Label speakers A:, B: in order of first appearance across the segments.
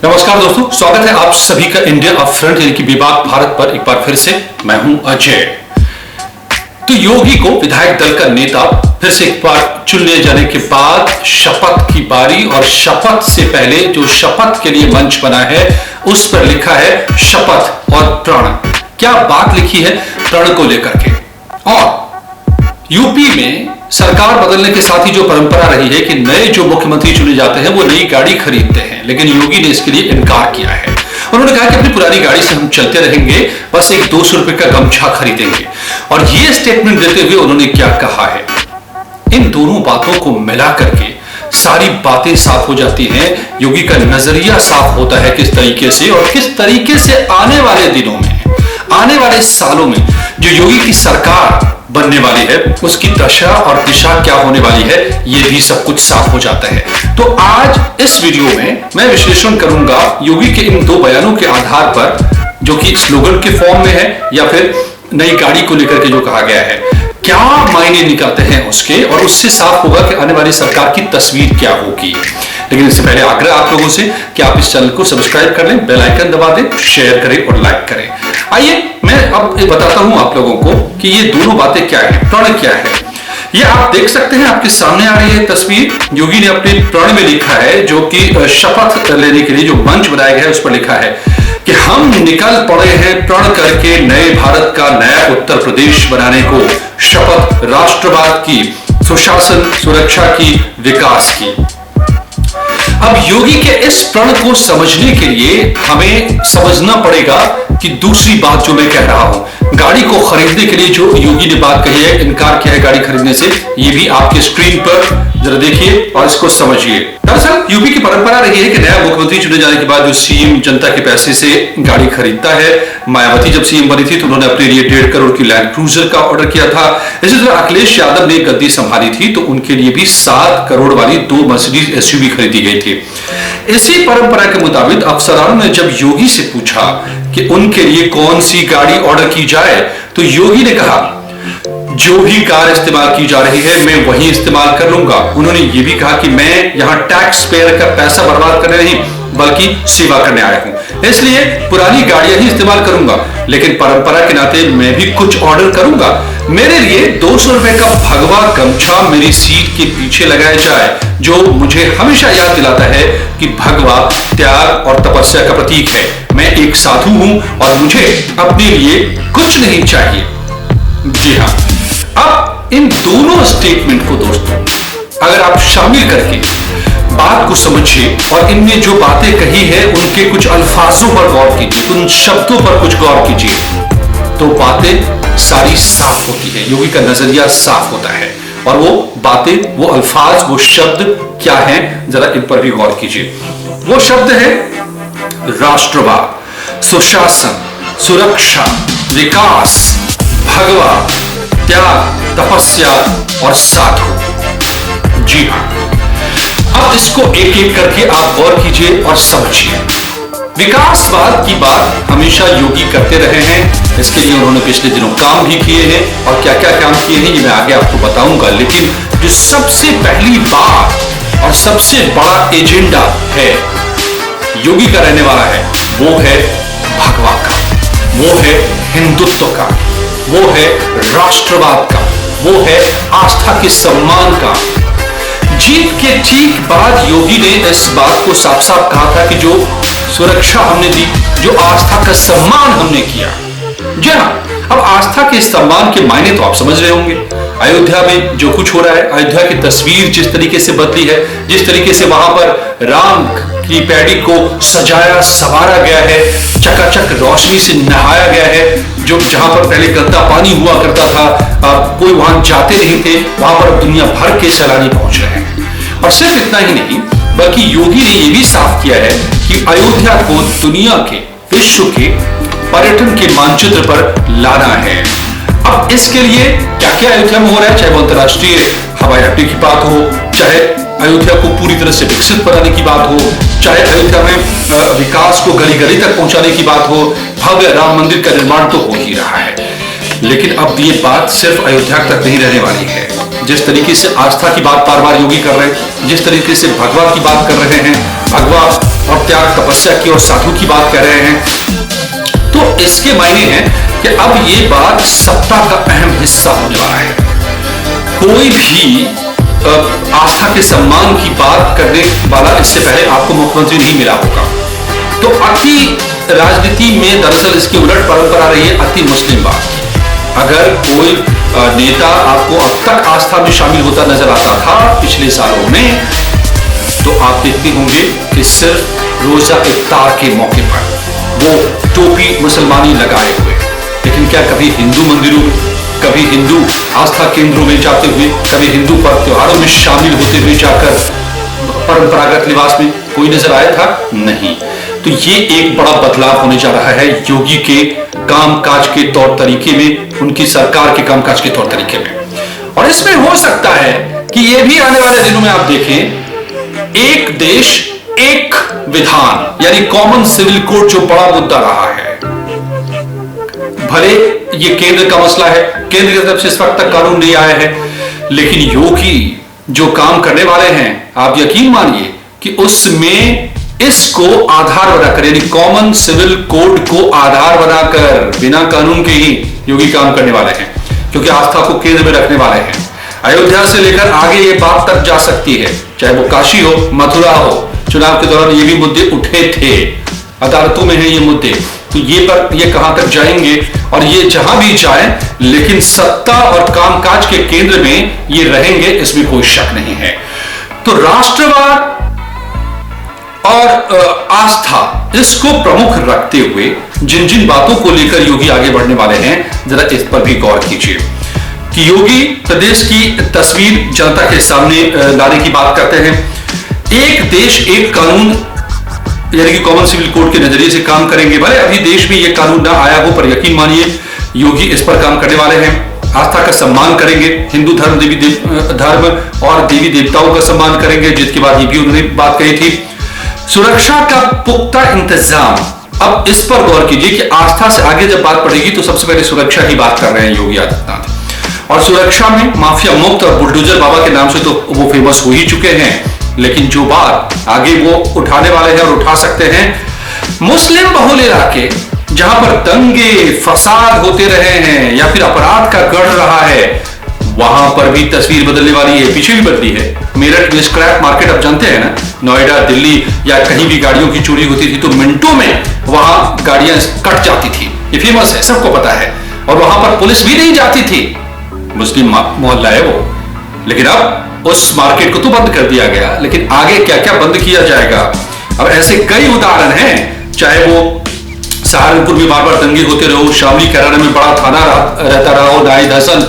A: नमस्कार दोस्तों, स्वागत है आप सभी का इंडिया अप फ्रंट यानी कि विवाद भारत पर एक बार फिर से। मैं हूं अजय। तो योगी को विधायक दल का नेता फिर से एक बार चुन लिए जाने के बाद शपथ की बारी, और शपथ से पहले जो शपथ के लिए मंच बना है उस पर लिखा है शपथ और प्रण। क्या बात लिखी है प्रण को लेकर के। और यूपी में सरकार बदलने के साथ ही जो परंपरा रही है कि नए जो मुख्यमंत्री चुने जाते हैं वो नई गाड़ी खरीदते हैं, लेकिन योगी ने इसके लिए इनकार किया है। उन्होंने कहा कि अपनी पुरानी गाड़ी से हम चलते रहेंगे, बस एक 200 रुपए का गमछा खरीदेंगे। और ये स्टेटमेंट देते हुए उन्होंने क्या कहा है, इन दोनों बातों को मिला करके सारी बातें साफ हो जाती हैं। योगी का नजरिया साफ होता है किस तरीके से, और किस तरीके से आने वाले दिनों में, आने वाले सालों में जो योगी की सरकार बनने वाली है उसकी दशा और दिशा क्या होने वाली है, ये भी सब कुछ साफ हो जाता है। तो आज इस वीडियो में मैं विश्लेषण करूंगा योगी के इन दो बयानों के आधार पर, जो कि स्लोगन के फॉर्म में है या फिर नई गाड़ी को लेकर के जो कहा गया है, क्या मायने निकलते हैं उसके, और उससे साफ होगा कि आने वाली सरकार की तस्वीर क्या होगी। लेकिन इससे पहले आग्रह आप लोगों से कि आप इस चैनल को सब्सक्राइब कर लें, बेल आइकन दबा दें, शेयर करें और लाइक करें। आइए मैं अब बताता हूं आप लोगों को कि ये दोनों बातें क्या है, प्रण क्या है। ये आप देख सकते हैं, आपके सामने आ रही है तस्वीर। योगी ने अपने प्रण में लिखा है, जो कि शपथ लेने के लिए जो मंच बनाया गया है उस पर लिखा है कि हम निकल पड़े हैं प्रण करके नए भारत का नया उत्तर प्रदेश बनाने को। शपथ राष्ट्रवाद की, सुशासन, सुरक्षा की, विकास की। अब योगी के इस प्रण को समझने के लिए हमें समझना पड़ेगा कि दूसरी बात जो मैं कह रहा हूं, गाड़ी को खरीदने के लिए जो योगी ने बात कही है, इनकार किया है गाड़ी खरीदने से, ये भी आपके स्क्रीन पर जरा देखिए और इसको समझिए। दरअसल यूपी की परंपरा रही है कि नया मुख्यमंत्री चुने जाने के बाद जो सीएम जनता के पैसे से गाड़ी खरीदता है। मायावती जब सीएम बनी थी तो उन्होंने अपने लिए 1.5 करोड़ की लैंड क्रूजर का ऑर्डर किया था। इसी तरह अखिलेश यादव ने गद्दी संभाली थी तो उनके लिए भी 7 करोड़ वाली 2 मर्सिडीज एसयूवी खरीदी गई थी। इसी परंपरा के मुताबिक अफसरानों ने जब योगी से पूछा कि उनके लिए कौन सी गाड़ी ऑर्डर की जाए, तो योगी ने कहा जो भी कार इस्तेमाल की जा रही है मैं वही इस्तेमाल कर लूंगा। उन्होंने ये भी कहा कि मैं यहां टैक्स पेयर का पैसा बर्बाद करने नहीं बल्कि सेवा करने आया हूं, इसलिए पुरानी गाड़ियां ही इस्तेमाल करूंगा, लेकिन परंपरा के नाते मैं भी कुछ ऑर्डर करूंगा। मेरे लिए 200 रुपए का भगवा गमछा मेरी सीट के पीछे लगाया जाए, जो मुझे हमेशा याद दिलाता है कि भगवा त्याग और तपस्या का प्रतीक है। मैं एक साधु हूं और मुझे अपने लिए कुछ नहीं चाहिए। जी हां, अब इन दोनों स्टेटमेंट को दोस्तों अगर आप शामिल करके बात को समझिए और इनमें जो बातें कही है उनके कुछ अल्फाजों पर गौर कीजिए, उन शब्दों पर कुछ गौर कीजिए, तो बातें सारी साफ होती है। योगी का नजरिया साफ होता है और वो बातें, वो अल्फाज, वो शब्द क्या हैं, जरा इन पर भी गौर कीजिए। वो शब्द है राष्ट्रवाद, सुशासन, सुरक्षा, विकास, भगवा, त्याग, तपस्या और साधु। जी हां, अब इसको एक एक करके आप गौर कीजिए और समझिए। विकासवाद की बात हमेशा योगी करते रहे हैं, इसके लिए उन्होंने पिछले दिनों काम भी किए हैं और क्या क्या काम किए हैं ये मैं आगे आपको बताऊंगा। लेकिन जो सबसे पहली बात और सबसे बड़ा एजेंडा है योगी का रहने वाला है, वो है भगवा का, वो है हिंदुत्व का, वो है राष्ट्रवाद का, वो है आस्था के सम्मान का। जीत के ठीक बाद योगी ने इस बात को साफ साफ कहा था कि जो सुरक्षा हमने दी, जो आस्था का सम्मान हमने किया। जी हां, अब आस्था के सम्मान के मायने तो आप समझ रहे होंगे। अयोध्या में जो कुछ हो रहा है, अयोध्या की तस्वीर जिस तरीके से बदली है, जिस तरीके से वहां पर राम की पैड़ी को सजाया संवारा गया है, चकाचक रोशनी से नहाया गया है, जो जहां पर पहले गंदा पानी हुआ करता था, कोई वहां जाते नहीं थे, वहां पर दुनिया भर के सैलानी पहुंच रहे हैं। और सिर्फ इतना ही नहीं, बल्कि योगी ने यह भी साफ किया है कि अयोध्या को दुनिया के, विश्व के पर्यटन के मानचित्र पर लाना है। अब इसके लिए क्या क्या अयोध्या में हो रहा है, चाहे वो अंतरराष्ट्रीय हवाई अड्डे की बात हो, चाहे अयोध्या को पूरी तरह से विकसित बनाने की बात हो, चाहे अयोध्या में विकास को गली गली तक पहुंचाने की बात हो, भव्य राम मंदिर का निर्माण तो हो ही रहा है। लेकिन अब ये बात सिर्फ अयोध्या तक नहीं रहने वाली है। जिस तरीके से आस्था की बात बार बार योगी कर रहे हैं, जिस तरीके से भगवा की बात कर रहे हैं, भगवा और त्याग तपस्या की और साधु की बात कर रहे हैं, तो इसके मायने हैं कि अब ये बात सत्ता का अहम हिस्सा होने वाला है। कोई भी आस्था के सम्मान की बात करने वाला इससे पहले आपको मुख्यमंत्री नहीं मिला होगा। तो अति राजनीति में दरअसल इसकी उलट परंपरा रही है अति मुस्लिमवाद। अगर कोई नेता आपको अब तक आस्था में शामिल होता नजर आता था पिछले सालों में, तो आप देखते होंगे कि सिर्फ रोजा इफ्तार के मौके पर वो टोपी मुसलमानी लगाए हुए, लेकिन क्या कभी हिंदू मंदिरों में, कभी हिंदू आस्था केंद्रों में जाते हुए, कभी हिंदू पर्व त्योहारों में शामिल होते हुए जाकर परंपरागत लिबास में कोई नजर आया था? नहीं। तो ये एक बड़ा बदलाव होने जा रहा है योगी के कामकाज के तौर तरीके में, उनकी सरकार के कामकाज के तौर तरीके में। और इसमें हो सकता है कि ये भी आने वाले दिनों में आप देखें, एक देश एक विधान यानी कॉमन सिविल कोड जो बड़ा मुद्दा रहा है, भले ये केंद्र का मसला है, केंद्र की तरफ से इस वक्त तक कानून नहीं आया है, लेकिन योगी जो काम करने वाले हैं, आप यकीन मानिए कि उसमें इसको आधार बनाकर यानी कॉमन सिविल कोड को आधार बनाकर बिना कानून के ही योगी काम करने वाले हैं, क्योंकि आस्था को केंद्र में रखने वाले हैं। अयोध्या से लेकर आगे ये बात तक जा सकती है, चाहे वो काशी हो, मथुरा हो। चुनाव के दौरान ये भी मुद्दे उठे थे, अदालतों में है ये मुद्दे, तो ये कहां तक जाएंगे? और ये जहां भी जाए, लेकिन सत्ता और कामकाज के केंद्र में ये रहेंगे, इसमें कोई शक नहीं है। तो राष्ट्रवाद और आस्था, इसको प्रमुख रखते हुए जिन जिन बातों को लेकर योगी आगे बढ़ने वाले हैं, जरा इस पर भी गौर कीजिए कि योगी प्रदेश की तस्वीर जनता के सामने लाने की बात करते हैं। एक देश एक कानून यानी कि कॉमन सिविल कोड के नजरिए से काम करेंगे। भले अभी देश में यह कानून ना आया हो, पर यकीन मानिए योगी इस पर काम करने वाले हैं। आस्था का सम्मान करेंगे, हिंदू धर्म धर्म और देवी देवताओं का सम्मान करेंगे, जिसके बाद ये भी उन्होंने बात कही थी। सुरक्षा का पुख्ता इंतजाम, अब इस पर गौर कीजिए कि आस्था से आगे जब बात पड़ेगी तो सबसे पहले सुरक्षा की बात कर रहे हैं योगी आदित्यनाथ। और सुरक्षा में माफिया मुक्त और बुलडोजर बाबा के नाम से तो वो फेमस हो ही चुके हैं, लेकिन जो बात आगे वो उठाने वाले हैं और उठा सकते हैं, मुस्लिम बहुल इलाके जहां पर दंगे फसाद होते रहे हैं या फिर अपराध का गढ़ रहा है, वहां पर भी तस्वीर बदलने वाली है। पीछे भी बदली है। मेरठ में स्क्रैप मार्केट आप जानते हैं ना, नोएडा दिल्ली या कहीं भी गाड़ियों की चोरी होती थी तो मिनटों में वहां गाड़ियां कट जाती थी, ये फेमस है, सबको पता है। और वहां पर पुलिस भी नहीं जाती थी, मुस्लिम मोहल्ला है वो, लेकिन अब उस मार्केट को तो बंद कर दिया गया। लेकिन आगे क्या क्या बंद किया जाएगा? अब ऐसे कई उदाहरण हैं, चाहे वो सहारनपुर में बार बार दंगे होते रहो, शामली कैराना में बड़ा थाना रहता रहा हो, नाहिद हसन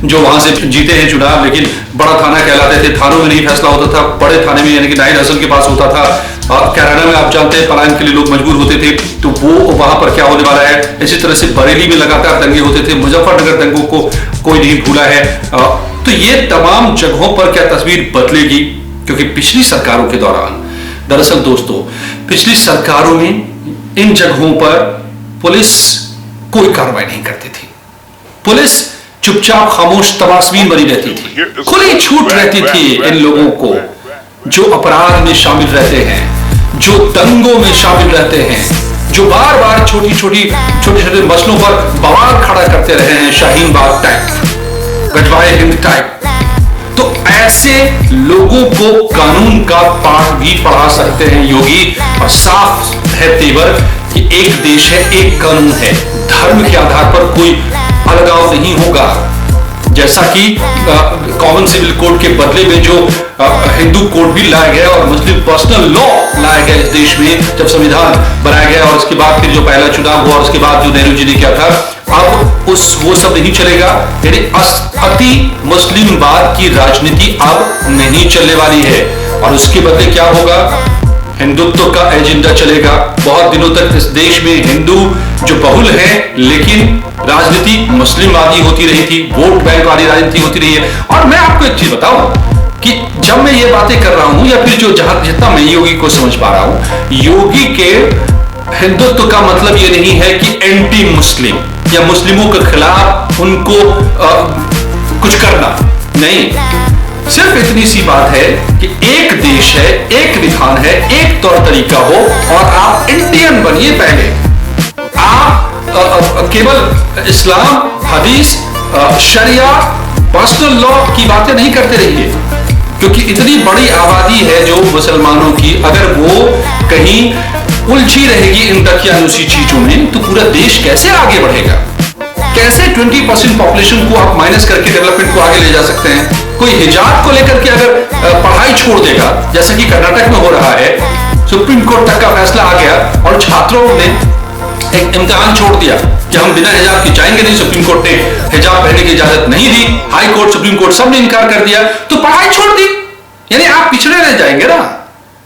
A: जो वहां से जीते हैं चुनाव, लेकिन बड़ा थाना कहलाते थे, थानों में नहीं फैसला होता था, बड़े थाने में यानी कि नाहिद हसन के पास होता था। और कैराना में आप जानते हैं पलायन के लिए लोग मजबूर होते थे, तो वो वहां पर क्या होने वाला है। इसी तरह से बरेली में लगातार दंगे होते थे, मुजफ्फरनगर दंगों को कोई नहीं भूला है। तो ये तमाम जगहों पर क्या तस्वीर बदलेगी? क्योंकि पिछली सरकारों के दौरान, दरअसल दोस्तों, पिछली सरकारों में इन जगहों पर पुलिस कोई कार्रवाई नहीं करती थी। पुलिस चुपचाप खामोश तमाशबीन बनी रहती थी, खुली छूट रहती थी इन लोगों को जो अपराध में शामिल रहते हैं, जो दंगों में शामिल रहते हैं, जो बार बार छोटे छोटे मसलों पर बवाल खड़ा करते रहे हैं, शाहीन बाग टाइप, गजवाए हिंद टाइप। तो ऐसे लोगों को कानून का पाठ भी पढ़ा सकते हैं योगी। और साफ है तेवर कि एक देश है, एक कानून है, धर्म के आधार पर कोई अलगाव नहीं होगा। जैसा कि कॉमन सिविल कोड के बदले में जो हिंदू कोड भी लाया गया और मुस्लिम पर्सनल लॉ लाया गया इस देश में, जब संविधान बनाया गया और उसके बाद फिर जो पहला चुनाव हुआ और उसके बाद जो नेहरू जी ने किया था, अब वो सब नहीं चलेगा। यानी अति मुस्लिमवाद की राजनीति अब नहीं चलने वाली है। और उसके बदले क्या होगा? हिंदुत्व का एजेंडा चलेगा। बहुत दिनों तक इस देश में हिंदू जो बहुल है, लेकिन राजनीति मुस्लिमवादी होती रही थी, वोट बैंक वाली राजनीति होती रही है। और मैं आपको एक चीज बताऊं कि जब मैं ये बातें कर रहा हूं या फिर जो जितना मैं योगी को समझ पा रहा हूं, योगी के हिंदुत्व का मतलब ये नहीं है कि एंटी मुस्लिम या मुस्लिमों के खिलाफ उनको कुछ करना, नहीं, सिर्फ इतनी सी बात है कि एक देश है, एक विधान है, एक तौर तरीका हो और आप इंडियन बनिए। पहले आप केवल इस्लाम, हदीस, शरिया, पर्सनल लॉ की बातें नहीं करते रहिए, क्योंकि इतनी बड़ी आबादी है जो मुसलमानों की, अगर वो कहीं उलझी रहेगी इन दकियानुसी चीजों में तो पूरा देश कैसे आगे बढ़ेगा? कैसे 20% पॉपुलेशन को आप माइनस करके डेवलपमेंट को आगे ले जा सकते हैं? कोई हिजाब को लेकर के अगर पढ़ाई छोड़ देगा, जैसा कि कर्नाटक में हो रहा है, सुप्रीम कोर्ट तक का फैसला आ गया और छात्रों ने एक इम्तिहान छोड़ दिया कि हम बिना हिजाब के जाएंगे नहीं। सुप्रीम कोर्ट ने हिजाब पहनने की इजाजत नहीं दी, हाई कोर्ट, सुप्रीम कोर्ट सब ने इनकार कर दिया, तो पढ़ाई छोड़ दी। यानी आप पिछड़े रह जाएंगे ना,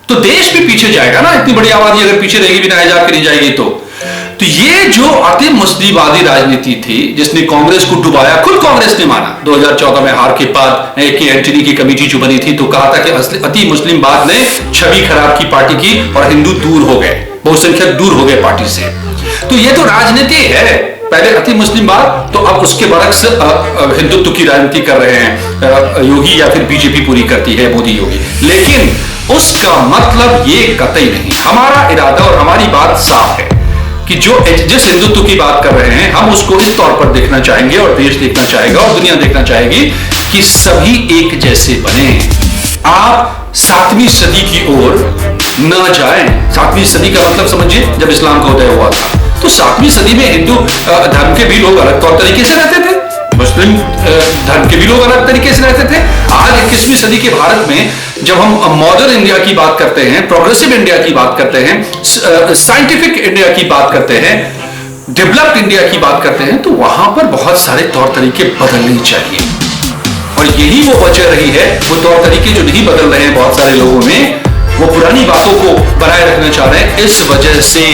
A: तो देश भी पीछे जाएगा ना। इतनी बड़ी आबादी अगर पीछे रहेगी, बिना हिजाब के नहीं जाएगी तो ये जो अति मुस्लिमवादी राजनीति थी जिसने कांग्रेस को डुबाया, खुद कांग्रेस ने माना 2014 में हार के बाद के एंटनी की कमेटी जो बनी थी तो कहा था कि अति मुस्लिमवाद ने छवि खराब की पार्टी की और हिंदू दूर हो गए, बहुसंख्यक दूर हो गए पार्टी से। तो ये तो राजनीति है, पहले अति मुस्लिमवाद, तो अब उसके बरक्स हिंदुत्व की राजनीति कर रहे हैं योगी, या फिर बीजेपी पूरी करती है मोदी योगी। लेकिन उसका मतलब ये कतई नहीं। हमारा इरादा और हमारी बात साफ है कि जिस हिंदुत्व की बात कर रहे हैं हम उसको इस तौर पर देखना चाहेंगे और देश देखना चाहेगा और दुनिया देखना चाहेगी कि सभी एक जैसे बने। आप 7वीं सदी की ओर न जाएं। 7वीं सदी का मतलब समझिए, जब इस्लाम का उदय हुआ था तो 7वीं सदी में हिंदू धर्म के भी लोग अलग तौर तरीके से रहते थे, मुस्लिम धर्म के भी लोग अलग तरीके से रहते थे। आज 21वीं सदी के भारत में जब हम मॉडर्न इंडिया की बात करते हैं, प्रोग्रेसिव इंडिया की बात करते हैं, साइंटिफिक इंडिया की बात करते हैं, डेवलप्ड इंडिया की बात करते हैं, तो वहां पर बहुत सारे तौर तरीके बदलने चाहिए। और यही वो वजह रही है, वो तौर तरीके जो नहीं बदल रहे हैं बहुत सारे लोगों में, वो पुरानी बातों को बनाए रखना चाह रहे हैं। इस वजह से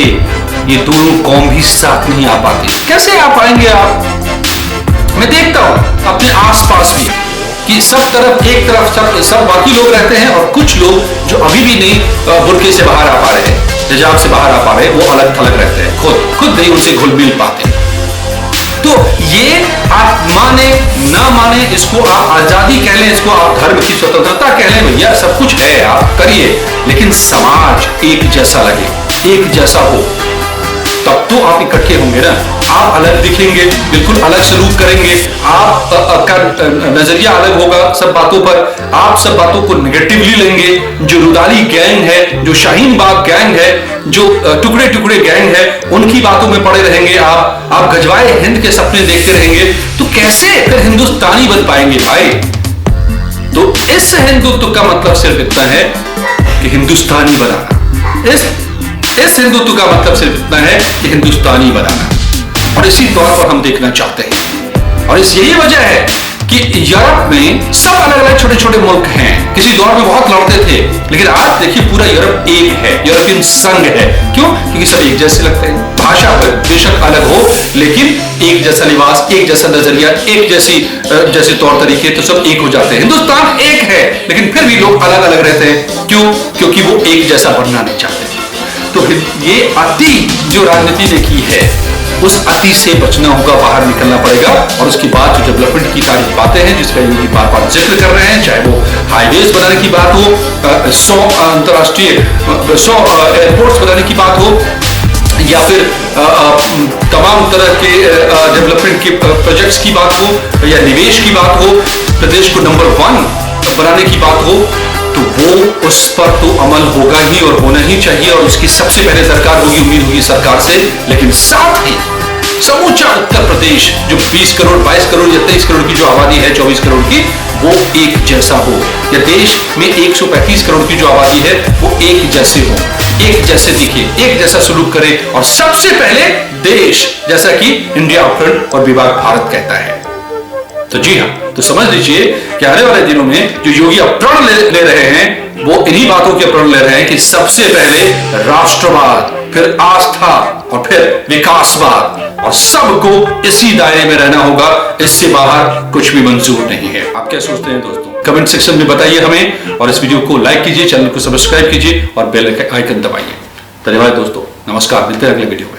A: ये दोनों कौम भी साथ नहीं आ पाती। कैसे आ पाएंगे आप? मैं देखता हूं अपने आसपास भी कि सब तरफ, एक तरफ सब बाकी लोग रहते हैं और कुछ लोग जो अभी भी नहीं बुर्के से बाहर आ पा रहे हैं, हिजाब से बाहर आ पा रहे हैं, वो अलग थलग रहते हैं, खुद नहीं उनसे घुल मिल पाते। तो ये आप माने ना माने, इसको आप आजादी कह लें, इसको आप धर्म की स्वतंत्रता कह लें, भैया सब कुछ है, आप करिए, लेकिन समाज एक जैसा लगे, एक जैसा हो, तब तो आप इकट्ठे होंगे ना। आप अलग दिखेंगे, बिल्कुल अलग सलूक करेंगे, आपका नजरिया अलग होगा सब बातों पर, आप सब बातों को नेगेटिवली लेंगे। जो रुदाली गैंग है, जो शाहीन बाग गैंग है, जो टुकड़े टुकड़े गैंग है, उनकी बातों में पड़े रहेंगे। आप गजवाए हिंद के सपने देखते रहेंगे, तो कैसे फिर हिंदुस्तानी बन पाएंगे भाई? तो इस हिंदुत्व का मतलब सिर्फ इतना है कि हिंदुस्तानी बनाना। इस हिंदुत्व का मतलब सिर्फ इतना है कि हिंदुस्तानी बनाना, और इसी तौर पर हम देखना चाहते हैं। और इस यही वजह है कि यूरोप में सब अलग अलग छोटे छोटे मुल्क हैं। किसी दौर में बहुत लड़ते थे, लेकिन आज देखिए पूरा यूरोप एक है, यूरोपियन संघ है। क्यों? क्योंकि सब एक जैसे लगते हैं। भाषा बेशक अलग हो, लेकिन एक जैसा लिबास, एक जैसा नजरिया, एक जैसे तौर तरीके, तो सब एक हो जाते हैं। हिंदुस्तान एक है, लेकिन फिर भी लोग अलग अलग रहते हैं। क्यों? क्योंकि वो एक जैसा बनना नहीं चाहते। तो ये अति जो राजनीति ने की है, उस अति से बचना होगा, बाहर निकलना पड़ेगा। और उसके बाद जो डेवलपमेंट की सारी बातें हैं जिसका योगी बार बार जिक्र कर रहे हैं, चाहे वो हाईवेज बनाने की बात हो, 100 अंतरराष्ट्रीय 100 एयरपोर्ट्स बनाने की बात हो, या फिर तमाम तरह के डेवलपमेंट के प्रोजेक्ट्स की बात हो, या निवेश की बात हो, प्रदेश को नंबर 1 बनाने की बात हो, तो वो उस पर तो अमल होगा ही और होना ही चाहिए। और उसकी सबसे पहले सरकार होगी, उम्मीद होगी सरकार से। लेकिन साथ ही समूचा उत्तर प्रदेश जो 20 करोड़ 22 करोड़ या 23 करोड़ की जो आबादी है, 24 करोड़ की, वो एक जैसा हो। या देश में 135 करोड़ की जो आबादी है वो एक जैसे हो, एक जैसे दिखे, एक जैसा सलूक करे। और सबसे पहले देश, जैसा कि इंडिया अपफ्रंट और विभाग भारत कहता है। तो जी हाँ, तो समझ लीजिए कि आने वाले दिनों में जो योगी अब प्रण ले रहे हैं, वो इन्हीं बातों के प्रण ले रहे हैं कि सबसे पहले राष्ट्रवाद, फिर आस्था, और फिर विकासवाद, और सबको इसी दायरे में रहना होगा। इससे बाहर कुछ भी मंजूर नहीं है। आप क्या सोचते हैं दोस्तों? कमेंट सेक्शन में बताइए हमें, और इस वीडियो को लाइक कीजिए, चैनल को सब्सक्राइब कीजिए और बेल आइकन दबाइए। धन्यवाद दोस्तों, नमस्कार, मिलते हैं अगले वीडियो में।